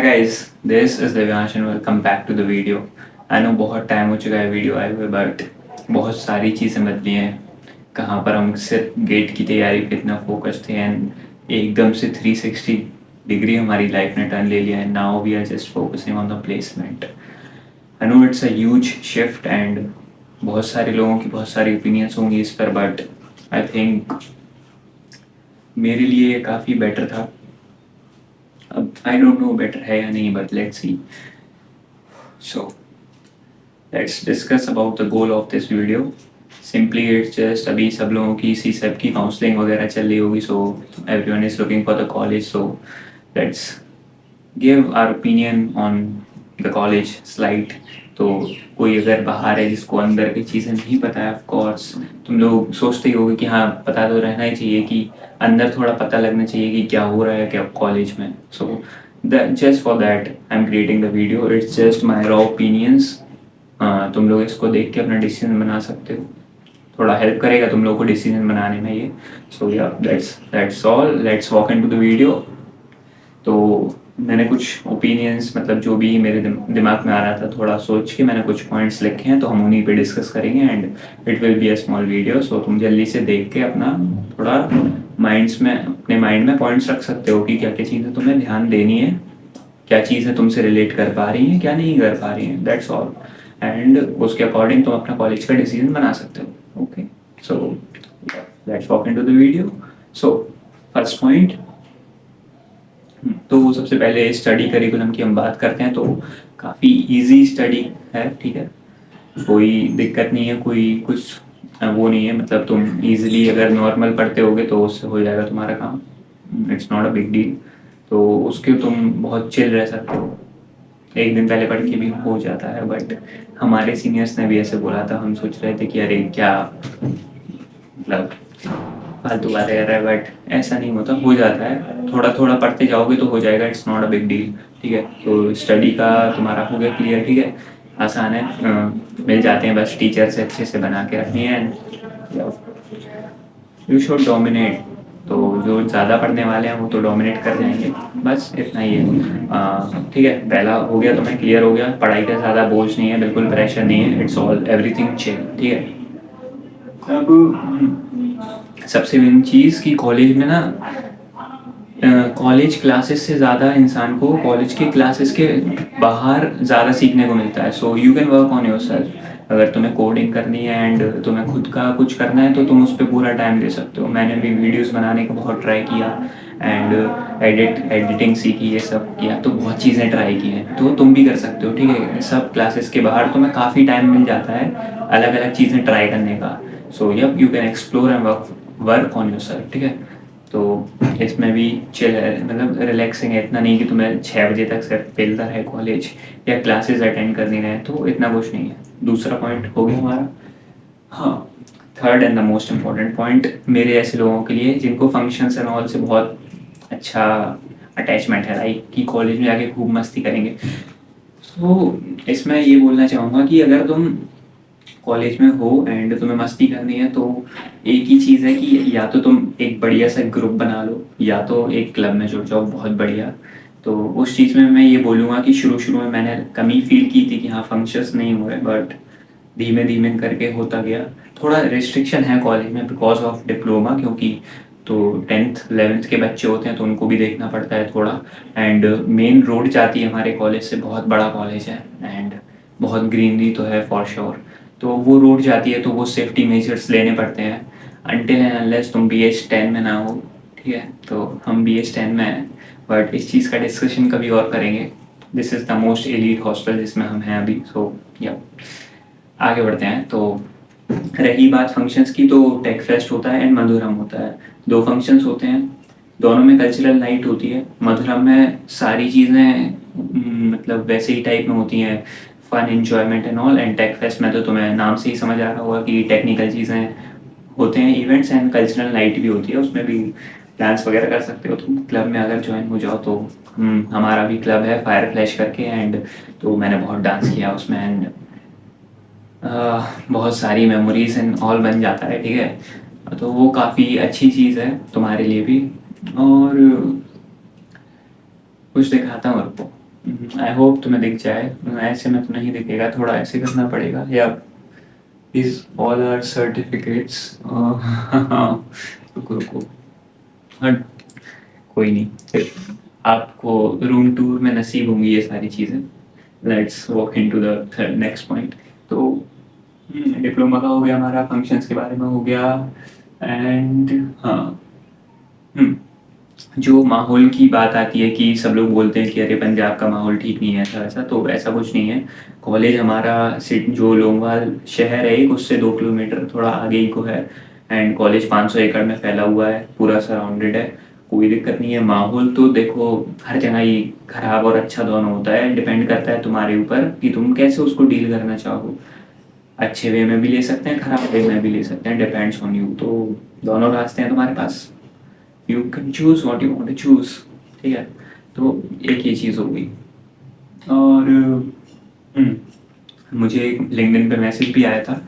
Guys, this is Divyansh and welcome back to the video. I know बहुत time हो चुका है वीडियो आए हुए, बट बहुत सारी चीज़ें बदली हैं। कहाँ पर हम सिर्फ गेट की तैयारी पे इतना फोकस थे एंड एकदम से 360 डिग्री हमारी लाइफ ने टर्न ले लिया है। Now we are just focusing on the placement. I know it's a huge shift and बहुत सारे लोगों की बहुत सारी ओपिनियंस होंगी इस पर, बट आई थिंक मेरे लिए ये काफ़ी बेटर था। अब आई डोंट नो बेटर है या नहीं, but let's see. So let's discuss about the goal of this video. Simply it's just अभी सब लोगों की सी सब की काउंसलिंग वगैरह चल रही होगी, so everyone is looking for the college. So let's give our opinion on the college slide. तो कोई अगर बाहर है जिसको अंदर की चीज़ें नहीं पता है, ऑफ कोर्स तुम लोग सोचते ही होगे कि हाँ पता तो रहना ही चाहिए, कि अंदर थोड़ा पता लगना चाहिए कि क्या हो रहा है क्या कॉलेज में। So just for that I am creating the video. It's just my raw opinions. तुम लोग इसको देख के अपना डिसीजन बना सकते हो। थोड़ा हेल्प करेगा तुम लोग को डिसीजन बनाने में ये। सो या that's all, let's walk into the video. तो मैंने कुछ ओपिनियंस, मतलब जो भी मेरे दिमाग में आ रहा था, थोड़ा सोच के मैंने कुछ पॉइंट्स लिखे हैं, तो हम उन्हीं पे डिस्कस करेंगे and it will be a small video. So तुम जल्दी से देख के अपना थोड़ा अपने माइंड में पॉइंट्स रख सकते हो कि क्या क्या चीज़ें तुम्हें ध्यान देनी है, क्या चीज़ें तुमसे रिलेट कर पा रही हैं, क्या नहीं कर पा रही हैं, दैट्स ऑल। एंड उसके अकॉर्डिंग तुम अपना कॉलेज का डिसीजन बना सकते हो। Okay, so let's walk into the video. So first point, तो सबसे पहले स्टडी करिकुलम की हम बात करते हैं। तो काफ़ी इजी स्टडी है, ठीक है, कोई दिक्कत नहीं है, कोई कुछ वो नहीं है। मतलब तुम इजीली अगर नॉर्मल पढ़ते होगे तो उससे हो जाएगा तुम्हारा काम। It's not a big deal. तो उसके तुम बहुत चिल रह सकते हो, एक दिन पहले पढ़ के भी हो जाता है। बट हमारे सीनियर्स ने भी ऐसे बोला था, हम सोच रहे थे कि अरे क्या मतलब फालतू बातें कर रहा है, बट ऐसा नहीं होता, हो जाता है। थोड़ा थोड़ा पढ़ते जाओगे तो हो जाएगा, it's not a big deal, ठीक है। तो स्टडी का तुम्हारा हो गया क्लियर, ठीक है, आसान है। मिल जाते हैं, बस टीचर से अच्छे से बना के रखनी है एंड यू शुड डोमिनेट। तो जो ज़्यादा पढ़ने वाले हैं वो तो डोमिनेट कर जाएंगे, बस इतना ही है। ठीक है, पहला हो गया, तुम्हें क्लियर हो गया, पढ़ाई का ज़्यादा बोझ नहीं है, बिल्कुल प्रेशर नहीं है, इट्स ऑल एवरीथिंग चिल, ठीक है। अब सबसे मेन चीज़ कि कॉलेज में ना कॉलेज क्लासेस से ज़्यादा इंसान को कॉलेज के क्लासेस के बाहर ज़्यादा सीखने को मिलता है। So you can work on your self. अगर तुम्हें कोडिंग करनी है एंड तुम्हें खुद का कुछ करना है तो तुम उस पर पूरा टाइम दे सकते हो। मैंने भी वीडियोस बनाने का बहुत ट्राई किया एंड एडिटिंग सीखी, ये सब किया, तो बहुत चीज़ें ट्राई की हैं, तो तुम भी कर सकते हो, ठीक है। सब क्लासेस के बाहर तुम्हें काफ़ी टाइम मिल जाता है अलग अलग चीज़ें ट्राई करने का। So yup, you can explore and work on yourself, ठीक है। तो इसमें भी चिल है, मतलब रिलैक्सिंग है, इतना नहीं कि तुम्हें 6 बजे तक सिर्फ पेलता है कॉलेज या क्लासेस अटेंड करनी रहे, तो इतना कुछ नहीं है। दूसरा पॉइंट हो गया हमारा। हाँ, third and the most important point मेरे ऐसे लोगों के लिए जिनको फंक्शंस एंड ऑल से बहुत अच्छा अटैचमेंट है, लाइक कि कॉलेज में जाके खूब मस्ती करेंगे। तो इसमें ये बोलना चाहूँगा कि अगर तुम कॉलेज में हो एंड तुम्हें मस्ती करनी है तो एक ही चीज़ है कि या तो तुम एक बढ़िया सा ग्रुप बना लो या तो एक क्लब में जुड़ जाओ, बहुत बढ़िया। तो उस चीज़ में मैं ये बोलूँगा कि शुरू शुरू में मैंने कमी फील की थी कि हाँ फंक्शंस नहीं हो रहे, बट धीमे धीमे करके होता गया। थोड़ा रिस्ट्रिक्शन है कॉलेज में बिकॉज ऑफ डिप्लोमा, क्योंकि तो 10th 11th के बच्चे होते हैं तो उनको भी देखना पड़ता है थोड़ा। एंड मेन रोड जाती है हमारे कॉलेज से, बहुत बड़ा कॉलेज है एंड बहुत ग्रीनरी तो है फॉर श्योर। तो वो रोड जाती है तो वो सेफ्टी मेजर्स लेने पड़ते हैं अनटिल एंड अनलेस तुम BH10 में ना हो, ठीक है। तो हम BH10 में हैं, बट इस चीज़ का डिस्कशन कभी और करेंगे। This is the most elite hostel जिसमें हम हैं अभी। सो या आगे बढ़ते हैं। तो रही बात फंक्शंस की, तो टेक फेस्ट होता है एंड मधुरम होता है। दो फंक्शंस होते हैं, दोनों में कल्चरल नाइट होती है। मधुरम में सारी चीज़ें मतलब वैसे ही टाइप में होती हैं, fun enjoyment and all. And tech fest में तो तुम्हें नाम से ही समझ आ रहा होगा कि टेक्निकल चीज़ें होते हैं इवेंट्स, एंड कल्चरल नाइट भी होती है, उसमें भी डांस वगैरह कर सकते हो तुम क्लब में अगर ज्वाइन हो जाओ तो। हमारा भी क्लब है फायर फ्लैश करके, एंड तो मैंने बहुत डांस किया उसमें एंड बहुत सारी मेमोरीज एंड ऑल बन जाता है, ठीक है। तो वो काफ़ी अच्छी चीज़ है तुम्हारे लिए भी। और कुछ दिखाता हूँ आपको, आई होप तुम्हें दिख जाए। ऐसे में तो नहीं दिखेगा, थोड़ा ऐसे करना पड़ेगा। या these all are certificates। रुको रुको, हट, कोई नहीं, फिर आपको रूम टूर में नसीब होंगी ये सारी चीज़ें। Let's walk into the next point. तो डिप्लोमा का हो गया, हमारा फंक्शंस के बारे में हो गया। एंड हाँ, जो माहौल की बात आती है कि सब लोग बोलते हैं कि अरे पंजाब का माहौल ठीक नहीं है, ऐसा ऐसा, तो ऐसा कुछ नहीं है। कॉलेज हमारा जो लोंगवाल शहर है एक, उससे 2 किलोमीटर थोड़ा आगे ही को है। एंड कॉलेज 500 एकड़ में फैला हुआ है, पूरा सराउंडेड है, कोई दिक्कत नहीं है। माहौल तो देखो हर जगह ही खराब और अच्छा दोनों होता है, डिपेंड करता है तुम्हारे ऊपर कि तुम कैसे उसको डील करना चाहो। अच्छे वे में भी ले सकते हैं, खराब वे में भी ले सकते हैं, डिपेंड्स ऑन यू। तो दोनों रास्ते हैं तुम्हारे पास, you can choose what you want to choose. ठीक है, तो एक ये चीज़ हो गई। और मुझे लिंक्डइन पे मैसेज भी आया था,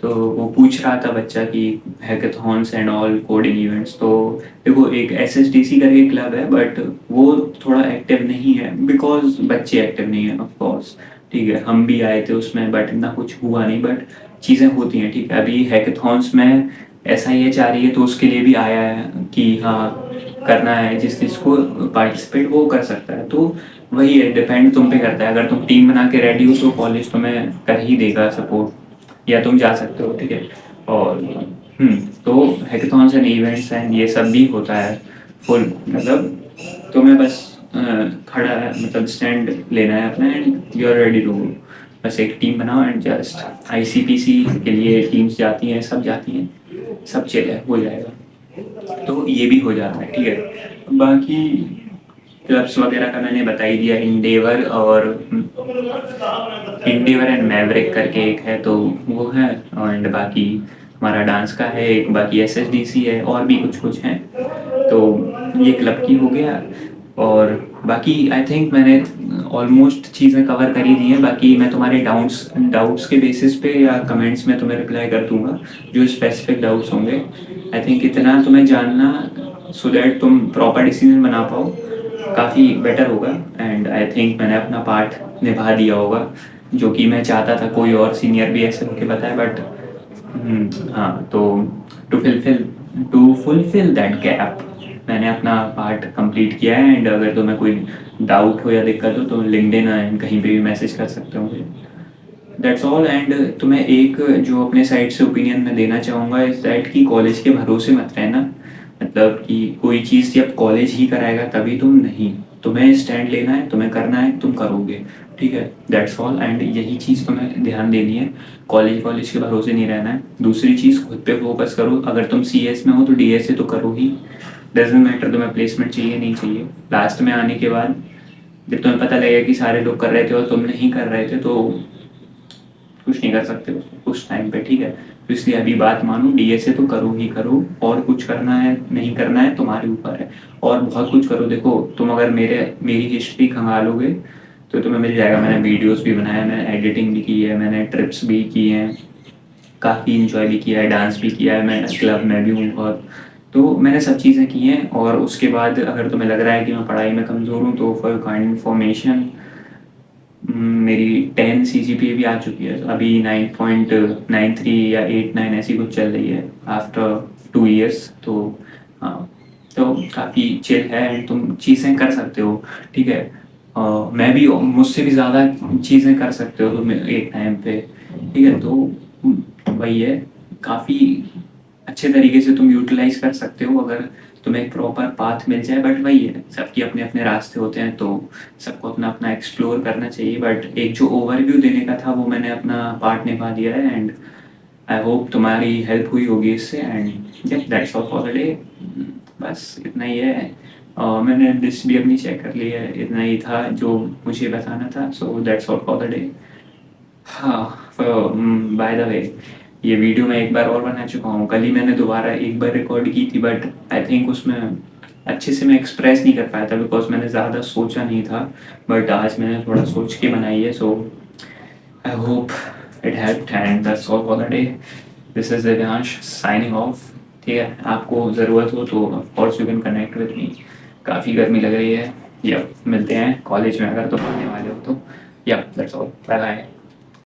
तो वो पूछ रहा था बच्चा कि hackathons and all coding events. तो देखो एक एसएसडीसी करके क्लब है, बट वो थोड़ा एक्टिव नहीं है बिकॉज बच्चे एक्टिव नहीं है, ऑफ कोर्स। ठीक है, हम भी आए थे उसमें बट इतना कुछ हुआ नहीं, बट चीज़ें होती हैं। ठीक है, अभी हैकाथॉन्स में SIH आ रही है, तो उसके लिए भी आया है कि हाँ करना है, जिस जिसको पार्टिसिपेट वो कर सकता है। तो वही है, डिपेंड तुम पे करता है। अगर तुम टीम बना के रेडी हो तो कॉलेज तुम्हें कर ही देगा सपोर्ट, या तुम जा सकते हो। ठीक है, और तो हैकाथॉन्स एंड इवेंट्स एंड ये सब भी होता है फुल, मतलब तुम्हें बस खड़ा है, मतलब स्टैंड लेना है अपना and you are ready to go. बस एक टीम बनाओ एंड जस्ट ICPC के लिए टीम्स जाती हैं, सब जाती हैं, सब चिल है, हो जाएगा। तो ये भी हो जाता है। ठीक है, बाकी क्लब्स वगैरह का मैंने बता ही दिया। इंडेवर एंड मैवरिक करके एक है, तो वो है। एंड बाकी हमारा डांस का है एक, बाकी SSDC है, और भी कुछ कुछ हैं। तो ये क्लब की हो गया। और बाकी आई थिंक मैंने ऑलमोस्ट चीज़ें कवर कर ही दी हैं। बाकी मैं तुम्हारे डाउट्स के बेसिस पे या कमेंट्स में तुम्हें रिप्लाई कर दूंगा, जो स्पेसिफिक डाउट्स होंगे। आई थिंक इतना तुम्हें जानना सो दैट तुम प्रॉपर डिसीजन बना पाओ, काफ़ी बेटर होगा। एंड आई थिंक मैंने अपना पार्ट निभा दिया होगा, जो कि मैं चाहता था कोई और सीनियर भी ऐसे होके बताए। बट हाँ, तो to fulfil to fulfil that gap मैंने अपना पार्ट कंप्लीट किया है। एंड अगर तुम्हें कोई डाउट हो या दिक्कत हो तो लिंक्डइन एंड कहीं पे भी मैसेज कर सकते हो मुझे। That's all. एंड तुम्हें एक जो अपने साइड से ओपिनियन में देना चाहूँगा इस दैट कि कॉलेज के भरोसे मत रहना। मतलब कि कोई चीज़ जब कॉलेज ही कराएगा तभी तुम नहीं, तुम्हें स्टैंड लेना है, तुम्हें करना है, तुम करोगे। ठीक है, दैट्स ऑल। एंड यही चीज़ तुम्हें ध्यान देनी है, कॉलेज के भरोसे नहीं रहना है। दूसरी चीज़, खुद पे फोकस करो। अगर तुम CS में हो तो DSA तो करो ही, डजेंट मैटर तुम्हें प्लेसमेंट चाहिए नहीं चाहिए। लास्ट में आने के बाद जब तुम्हें पता लगेगा कि सारे लोग कर रहे थे और तुम नहीं कर रहे थे, तो कुछ नहीं कर सकते उस टाइम पे। ठीक है, तो इसलिए अभी बात मानो, DSA तो करो ही करो, और कुछ करना है नहीं करना है तुम्हारे ऊपर है। और बहुत कुछ करो। देखो तुम अगर मेरी हिस्ट्री खंगालोगे तो तुम्हें मिल जाएगा। मैंने वीडियोस भी बनाया, मैंने एडिटिंग भी की है, मैंने ट्रिप्स भी की हैं, काफ़ी इंजॉय भी किया है, डांस भी किया है, मैं क्लब में भी हूँ बहुत। तो मैंने सब चीज़ें की हैं। और उसके बाद अगर तुम्हें लग रहा है कि मैं पढ़ाई में कमज़ोर हूँ, तो फॉर काइंड इन्फॉर्मेशन, मेरी 10 CGPA भी आ चुकी है अभी, 9.93 या 8.9 ऐसी कुछ चल रही है आफ्टर 2 years। तो हाँ, तो काफ़ी चिल है एंड तुम चीज़ें कर सकते हो। ठीक है, मैं भी मुझसे भी ज़्यादा चीज़ें कर सकते हो तुम एक टाइम पे। ठीक है, तो वही है, काफ़ी अच्छे तरीके से तुम यूटिलाइज कर सकते हो अगर तुम्हें एक प्रॉपर पाथ मिल जाए। बट वही है, सबके अपने अपने रास्ते होते हैं, तो सबको अपना अपना एक्सप्लोर करना चाहिए। बट एक जो ओवरव्यू देने का था वो मैंने अपना पार्ट निभा दिया है। एंड आई होप तुम्हारी हेल्प हुई होगी इससे। And that's all for the day. बस इतना ही है। मैंने लिस्ट भी अपनी चेक कर ली है, इतना ही था जो मुझे बताना था। So that's all for the day. हाँ, बाय द वे, ये वीडियो मैं एक बार और बना चुका हूँ। कल ही मैंने दोबारा एक बार रिकॉर्ड की थी, बट आई थिंक उसमें अच्छे से मैं एक्सप्रेस नहीं कर पाया था बिकॉज मैंने ज़्यादा सोचा नहीं था। बट आज मैंने थोड़ा सोच के बनाई है। So I hope it helped and that's all for the day. This is Divyansh signing off. ठीक है, आपको ज़रूरत हो तो of course you can connect with me. काफ़ी गर्मी लग रही है, या मिलते हैं कॉलेज में अगर तुम आने वाले हो तो। या दैट्स ऑल, बाय बाय।